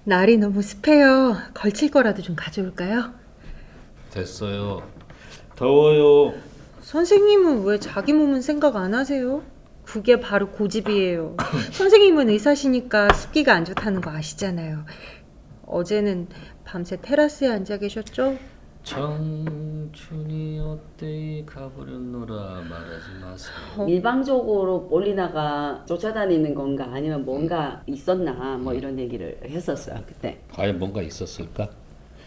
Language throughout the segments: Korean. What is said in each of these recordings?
날이 너무 습해요. 걸칠 거라도 좀 가져올까요? 됐어요. 더워요. 선생님은 왜 자기 몸은 생각 안 하세요? 그게 바로 고집이에요. 선생님은 의사시니까 습기가 안 좋다는 거 아시잖아요. 어제는 밤새 테라스에 앉아 계셨죠? 청춘이 어때 가버렸노라 말하지 마세요. 일방적으로 볼리나가 쫓아다니는 건가 아니면 뭔가 있었나 뭐 이런 얘기를 했었어요 그때. 과연 뭔가 있었을까?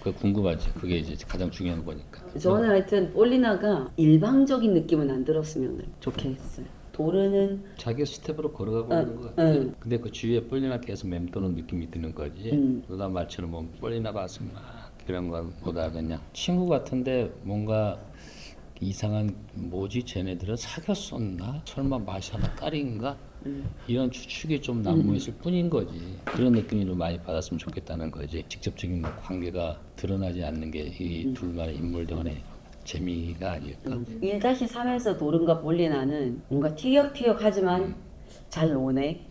그거 궁금하지. 그게 이제 가장 중요한 거니까. 저는 하여튼 볼리나가 일방적인 느낌은 안 들었으면 좋겠어요. 도르는 자기 스텝으로 걸어가고 있는 것 같아. 근데 그 주위에 뻘리나 계속 맴도는 느낌이 드는 거지. 누나 말처럼 뭐 뻘리나 봤으면 막 그런 것보다 그냥 친구 같은데 뭔가 이상한 뭐지 쟤네들은 사귀었었나? 설마 마샤나 딸인가? 이런 추측이 좀 남아 있을 뿐인 거지. 그런 느낌이 좀 많이 받았으면 좋겠다는 거지. 직접적인 관계가 드러나지 않는 게 이 둘만의 인물들 간의 재미가 아닐까? 1-3에서 도른과 볼리나는 뭔가 티격태격하지만 잘 노네.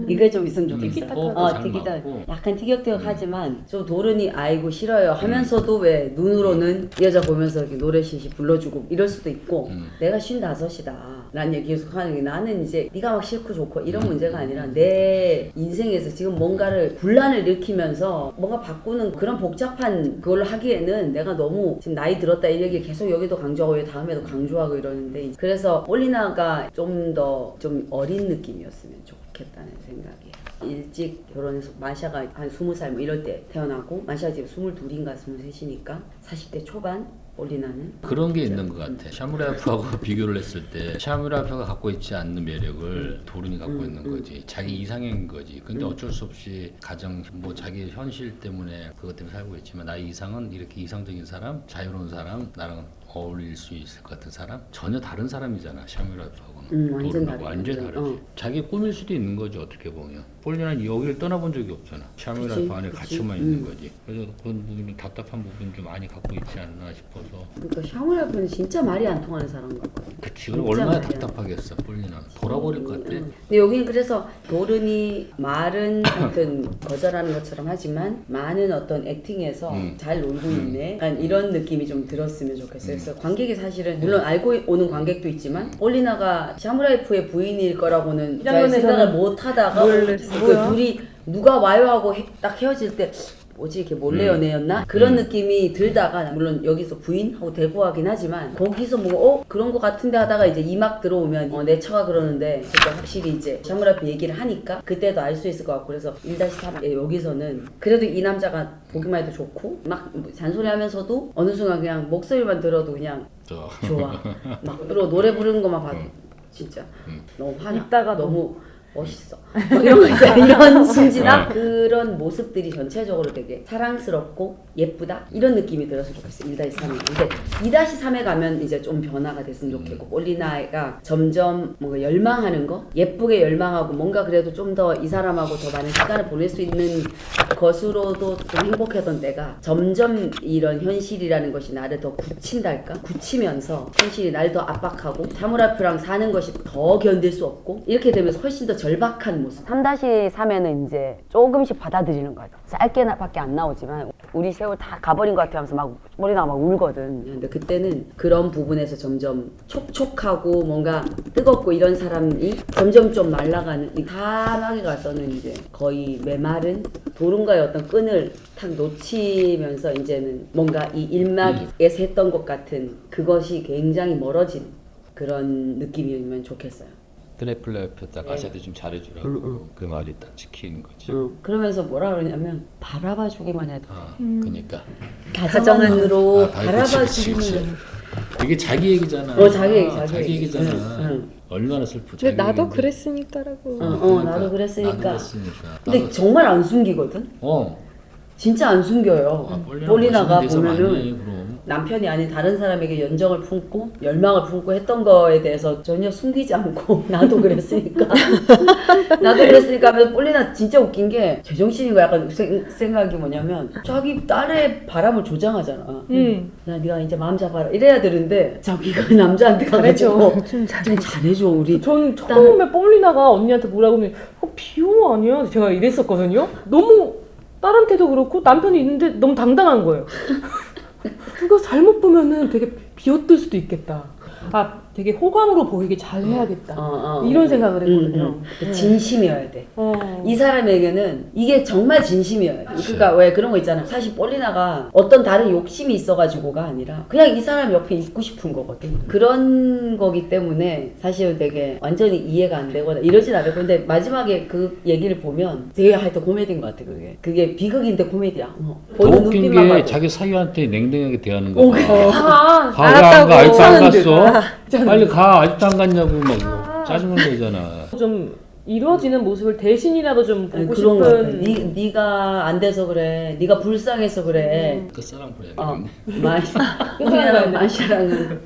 이게 좀 있으면 좋겠어. 티키타카도 티키타. 잘 맞고. 약간 티격태격하지만 좀 도른이 아이고 싫어요 하면서도 왜 눈으로는 이 여자 보면서 이렇게 노래시시 불러주고 이럴 수도 있고 내가 55이다 라는 얘기 계속 하는 게 나는 이제 네가 막 싫고 좋고 이런 문제가 아니라 내 인생에서 지금 뭔가를 분란을 일으키면서 뭔가 바꾸는 그런 복잡한 그걸 하기에는 내가 너무 지금 나이 들었다 이 얘기 계속 여기도 강조하고 다음에도 강조하고 이러는데 그래서 올리나가 좀 더 좀 어린 느낌이었으면 좋겠다는 생각이에요. 일찍 결혼해서 마샤가 한 20살 뭐 이럴 때 태어나고 마샤가 지금 22인가 23이니까 40대 초반 올리나는 그런 게 있는 것 같아. 샤무라프하고 비교를 했을 때 샤무라프가 갖고 있지 않는 매력을 도른이 갖고 있는 거지. 자기 이상인 거지. 근데 어쩔 수 없이 가정 뭐 자기 현실 때문에 그것 때문에 살고 있지만 나의 이상은 이렇게 이상적인 사람, 자유로운 사람, 나랑 어울릴 수 있을 것 같은 사람 전혀 다른 사람이잖아. 샤무라프하고는. 완전 도른하고 완전 다르지. 자기 꿈일 수도 있는 거지 어떻게 보면. 폴리는 여기를 떠나본 적이 없잖아. 샤무라프 안에 갇혀만 있는 거지. 그래서 그런 부분이 답답한 부분 좀 많이 갖고 있지 않나 싶어서. 그러니까 샤무라프는 진짜 말이 안 통하는 사람 같거든. 그치. 그럼 얼마나 답답하겠어. 폴리는 돌아버릴 것 같아. 근데 여기는 그래서 도른이 말은 하여튼 거절하는 것처럼 하지만 많은 어떤 액팅에서 잘 놀고 있네. 약간 이런 느낌이 좀 들었으면 좋겠어요. 그래서 관객이 사실은 물론 알고 오는 관객도 있지만 올리나가 샤무라이프의 부인일 거라고는 잘 생각을 못 하다가 그 둘이 누가 와요 하고 딱 헤어질 때 뭐지 이렇게 몰래 연애였나? 그런 느낌이 들다가 물론 여기서 부인하고 대보하긴 하지만 거기서 뭐 그런 거 같은데 하다가 이제 2막 들어오면 내 처가 그러는데 그때 확실히 이제 샤무라프 얘기를 하니까 그때도 알 수 있을 것 같고 그래서 1-3 여기서는 그래도 이 남자가 보기만 해도 좋고 막 잔소리하면서도 어느 순간 그냥 목소리만 들어도 그냥 좋아 막 노래 부르는 것만 봐도 진짜 너무 화나 이따가 너무 멋있어. 뭐 이런 거 있잖아. 이런 순진함? 그런 모습들이 전체적으로 되게 사랑스럽고 예쁘다? 이런 느낌이 들어서 좋겠어. 1-3에. 근데 2-3에 가면 이제 좀 변화가 됐으면 좋겠고, 올리나가 점점 뭔가 열망하는 거? 예쁘게 열망하고 뭔가 그래도 좀 더 이 사람하고 더 많은 시간을 보낼 수 있는 것으로도 좀 행복했던 때가 점점 이런 현실이라는 것이 나를 더 굳힌달까? 굳히면서 현실이 날 더 압박하고 사무라프랑 사는 것이 더 견딜 수 없고 이렇게 되면서 훨씬 더 절박한 모습. 3-3에는 이제 조금씩 받아들이는 거죠. 짧게밖에 안 나오지만 우리 세월 다 가버린 것 같아 하면서 막 머리가 막 울거든. 근데 그때는 그런 부분에서 점점 촉촉하고 뭔가 뜨겁고 이런 사람이 점점 좀 말라가는 사막에 가서는 이제 거의 메마른 도른과의 어떤 끈을 탁 놓치면서 이제는 뭔가 이 일막에서 했던 것 같은 그것이 굉장히 멀어진 그런 느낌이면 좋겠어요. 드네플레 옆에다가 아저한테 좀 잘해주라고 그 말이 딱 지키는 거지. 그러면서 뭐라 그러냐면 바라봐주기만 해도 그러니까 가정안으로 그치. 바라봐주기만 이게 자기 얘기잖아. 자기 얘기잖아. 얼마나 슬프지. 근데 나도 그랬으니까라고. 나도 그랬으니까. 나도 그랬으니까. 근데 정말 안 숨기거든. 진짜 안 숨겨요. 볼리나가 보면은 남편이 아닌 다른 사람에게 연정을 품고 열망을 품고 했던 거에 대해서 전혀 숨기지 않고 나도 그랬으니까 하면서 볼리나 진짜 웃긴 게 제정신인가 약간 생각이 뭐냐면 자기 딸의 바람을 조장하잖아. 나 네가 이제 마음 잡아라 이래야 되는데 자기가 남자한테 가가지고 좀 잘해줘 우리. 전 처음에 볼리나가 언니한테 뭐라고 하면 비호 아니야? 제가 이랬었거든요. 너무 딸한테도 그렇고 남편이 있는데 너무 당당한 거예요. 누가 잘못 보면은 되게 비웃을 수도 있겠다. 아, 되게 호감으로 보이게 잘 해야겠다. 이런 생각을 했거든요. 진심이어야 돼. 이 사람에게는 이게 정말 진심이어야 돼. 그러니까 왜 그런 거 있잖아. 사실 폴리나가 어떤 다른 욕심이 있어가지고가 아니라 그냥 이 사람 옆에 있고 싶은 거거든. 그런 거기 때문에 사실은 되게 완전히 이해가 안 되거나 이러진 않을 건데 마지막에 그 얘기를 보면 되게 하여튼 코미디인 것 같아. 그게 비극인데 코미디야. 더 보는 웃긴 눈빛만 게 봐도. 자기 사유한테 냉정하게 대하는 거 봐. 아, 가가 아직도 안 알았다고. 갔어? 빨리 가 아직도 안 갔냐고 막 짜증을 내잖아. 좀 이루어지는 모습을 대신이라도 좀 보고 그런 거 같아. 싶은. 네가 안 돼서 그래. 네가 불쌍해서 그래. 그 사람 보야 우리나라 마샤랑은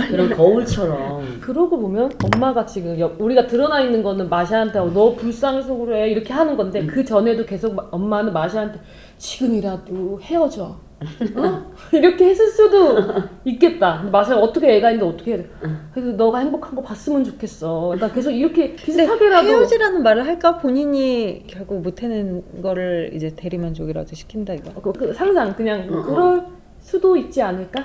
그런 거울처럼. 그러고 보면 엄마가 지금 우리가 드러나 있는 거는 마샤한테 너 불쌍해서 그래 이렇게 하는 건데 그 전에도 계속 엄마는 마샤한테 지금이라도 헤어져. 이렇게 했을 수도 있겠다. 근데 마샤가 어떻게 애가 있는데 어떻게 해야 돼? 그래서 너가 행복한 거 봤으면 좋겠어. 그러니까 계속 이렇게 비슷하게라도 헤어지라는 말을 할까? 본인이 결국 못 해낸 거를 이제 대리만족이라도 시킨다 이거. 그 상상 그냥 그럴 수도 있지 않을까?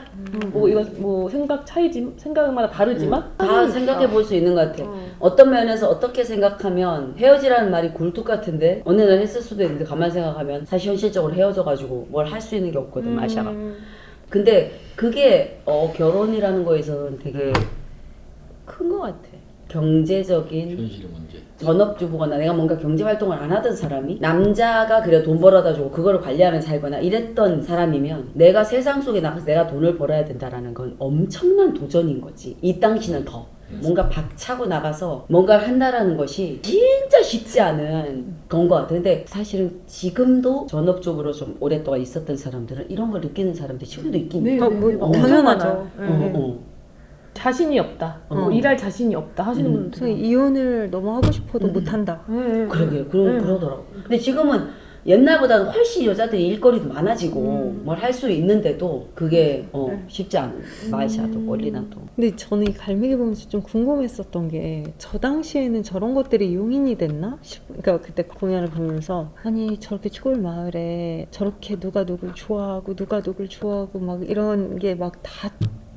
뭐 이거 뭐 생각마다 다르지만 다 생각해 볼 수 있는 것 같아. 어떤 면에서 어떻게 생각하면 헤어지라는 말이 굴뚝 같은데 어느 날 했을 수도 있는데 가만 생각하면 사실 현실적으로 헤어져가지고 뭘 할 수 있는 게 없거든 마샤가. 근데 그게 결혼이라는 거에서는 되게 큰 것 같아. 경제적인 현실의 문제. 전업주부거나 내가 뭔가 경제활동을 안 하던 사람이 남자가 그래 돈 벌어다 주고 그거를 관리하는 살거나 이랬던 사람이면 내가 세상 속에 나가서 내가 돈을 벌어야 된다라는 건 엄청난 도전인 거지. 이 당시는 더 뭔가 박차고 나가서 뭔가를 한다라는 것이 진짜 쉽지 않은 건 것 같아. 근데 사실은 지금도 전업주부로 좀 오랫동안 있었던 사람들은 이런 걸 느끼는 사람들이 지금도 있긴 네, 있어. 당연하죠. 자신이 없다. 뭐 일할 자신이 없다 하시는 분들. 그래서 이혼을 너무 하고 싶어도 못 한다. 그러게 그러더라고. 근데 지금은 옛날보다는 훨씬 여자들이 일거리도 많아지고 뭘 할 수 있는데도 그게 쉽지 않은 마샤도 폴리나도. 근데 저는 이 갈매기 보면서 좀 궁금했었던 게 저 당시에는 저런 것들이 용인이 됐나? 그러니까 그때 공연을 보면서 아니 저렇게 초골 마을에 저렇게 누가 누굴 좋아하고 누가 누굴 좋아하고 막 이런 게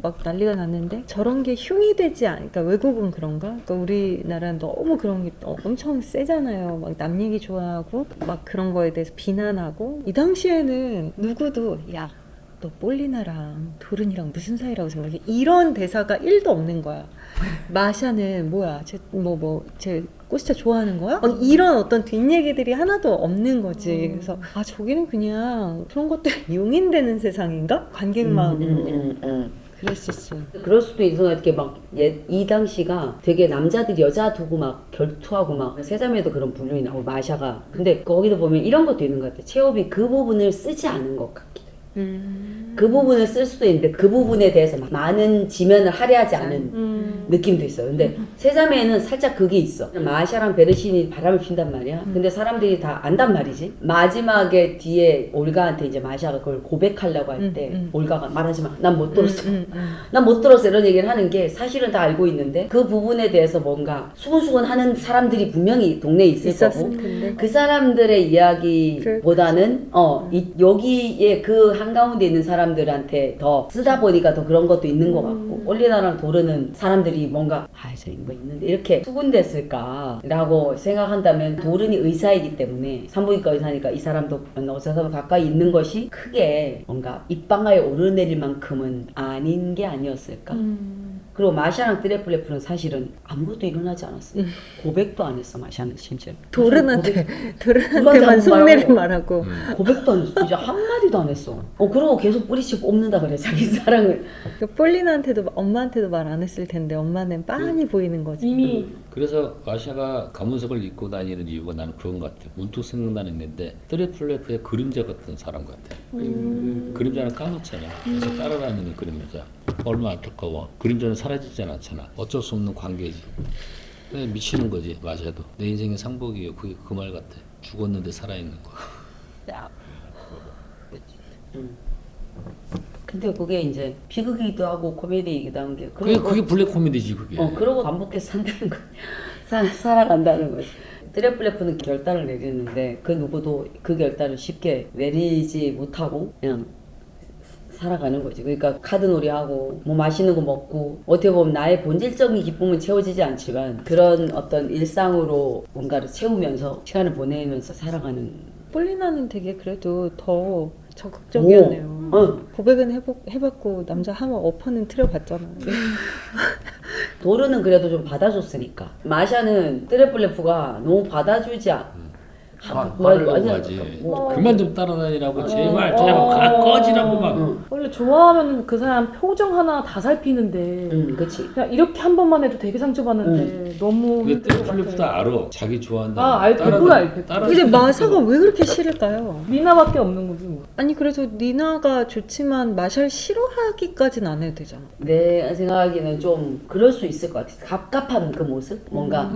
막 난리가 났는데 저런 게 흉이 되지 그러니까 외국은 그런가? 그러니까 우리나라는 너무 그런 게 엄청 세잖아요. 막 남 얘기 좋아하고 막 그런 거에 대해서 비난하고 이 당시에는 누구도 야 너 폴리나랑 도른이랑 무슨 사이라고 생각해? 이런 대사가 1도 없는 거야. 마샤는 뭐야? 쟤 꼬시차 좋아하는 거야? 막 이런 어떤 뒷얘기들이 하나도 없는 거지. 그래서 아 저기는 그냥 그런 것들 용인되는 세상인가? 관객마음으로. 그랬었어요. 그럴 수도 있어. 이렇게 막 이 당시가 되게 남자들이 여자 두고 막 결투하고 막 세자매도 그런 분류이 나오고 마샤가. 근데 거기도 보면 이런 것도 있는 것 같아. 체홉이 그 부분을 쓰지 않은 것 같기도 해. 그 부분을 쓸 수도 있는데 그 부분에 대해서 많은 지면을 할애하지 않은 느낌도 있어. 근데 세자매는 살짝 그게 있어. 마샤랑 베르신이 바람을 핀단 말이야. 근데 사람들이 다 안단 말이지. 마지막에 뒤에 올가한테 이제 마샤가 그걸 고백하려고 할 때 올가가 말하지 마. 난 못 들었어. 난 못 들었어. 이런 얘기를 하는 게 사실은 다 알고 있는데 그 부분에 대해서 뭔가 수근수근 하는 사람들이 분명히 동네에 있을 거고 그 사람들의 이야기보다는 여기에 그 한가운데 있는 사람들한테 더 쓰다 보니까 더 그런 것도 있는 것 같고 폴리나랑 도르는 사람들이 뭔가 저기 뭐 있는데 이렇게 수군됐을까라고 생각한다면 도른이 의사이기 때문에 산부인과 의사니까 이 사람도 의사사람 가까이 있는 것이 크게 뭔가 입방아에 오르내릴 만큼은 아닌 게 아니었을까. 그리고 마샤랑 트레플레프는 사실은 아무것도 일어나지 않았어. 고백도 안 했어. 마샤는 심지어 도른한테만 속내를 말하고 고백도 안 했어. 진짜 한마디도 안 했어. 그러고 계속 뿌리치고 뽑는다 그래. 자기 사랑을. 폴리나한테도 엄마한테도 말 안 했을 텐데 엄마는 빤히 보이는 거지. 이미 그래서 마샤가 가문석을 입고 다니는 이유가 나는 그런 것 같아. 문득 생각나는데 트레플레프의 그림자 같은 사람 같아. 그림자는 까맣잖아. 그래서 따라다니는 그림자. 얼마나 안타까워. 그림자는 사라지지 않잖아. 어쩔 수 없는 관계지. 그냥 미치는 거지. 마샤도 내 인생의 상복이에요. 그게 그 말 같아. 죽었는데 살아있는 거. 근데 그게 이제 비극이기도 하고 코미디이기도 한 게. 그게 블랙 코미디지 그게. 그러고 반복해서 산다는 거. 살아간다는 거지. 트래플레프는 결단을 내리는데 그 누구도 그 결단을 쉽게 내리지 못하고 그냥 살아가는 거지. 그러니까 카드놀이하고 뭐 맛있는 거 먹고 어떻게 보면 나의 본질적인 기쁨은 채워지지 않지만 그런 어떤 일상으로 뭔가를 채우면서 시간을 보내면서 살아가는. 폴리나는 되게 그래도 더 적극적이었네요. 어. 고백은 해봤고 남자 하면 어퍼는 틀어봤잖아요. 도르는 그래도 좀 받아줬으니까. 마샤는 트래플레프가 너무 받아주지 않. 화를 내고 하지. 그만 좀 따라다니라고 제발 꺼지라고 막. 원래 좋아하면 그 사람 표정 하나 다 살피는데 그치. 그냥 이렇게 한 번만 해도 되게 상처받는데 너무 근데 힘들 것 트래플레프도 같아. 알아. 자기 좋아한다. 아, 알 100% 알 100%. 근데 마샤가 왜 그렇게 싫을까요? 미나밖에 없는 거지 뭐. 아니 그래서 니나가 좋지만 마샬 싫어하기까지는 안 해도 되잖아. 내 생각하기는 좀 그럴 수 있을 것 같아. 갑갑한 그 모습? 뭔가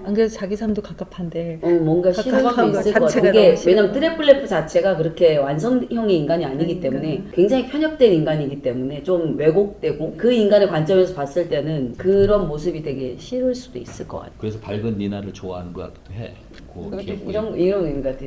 안 그래도 자기 삶도 갑갑한데 뭔가 싫을 수 갑갑한 거 있을 것 같아. 자체가 그게 너무 싫어. 왜냐면 트래플레프 자체가 그렇게 완성형의 인간이 아니기 때문에 굉장히 편협된 인간이기 때문에 좀 왜곡되고 그 인간의 관점에서 봤을 때는 그런 모습이 되게 싫을 수도 있을 것 같아. 그래서 밝은 니나를 좋아하는 것 같기도 해. 그 귀엽고 이런 것 같아.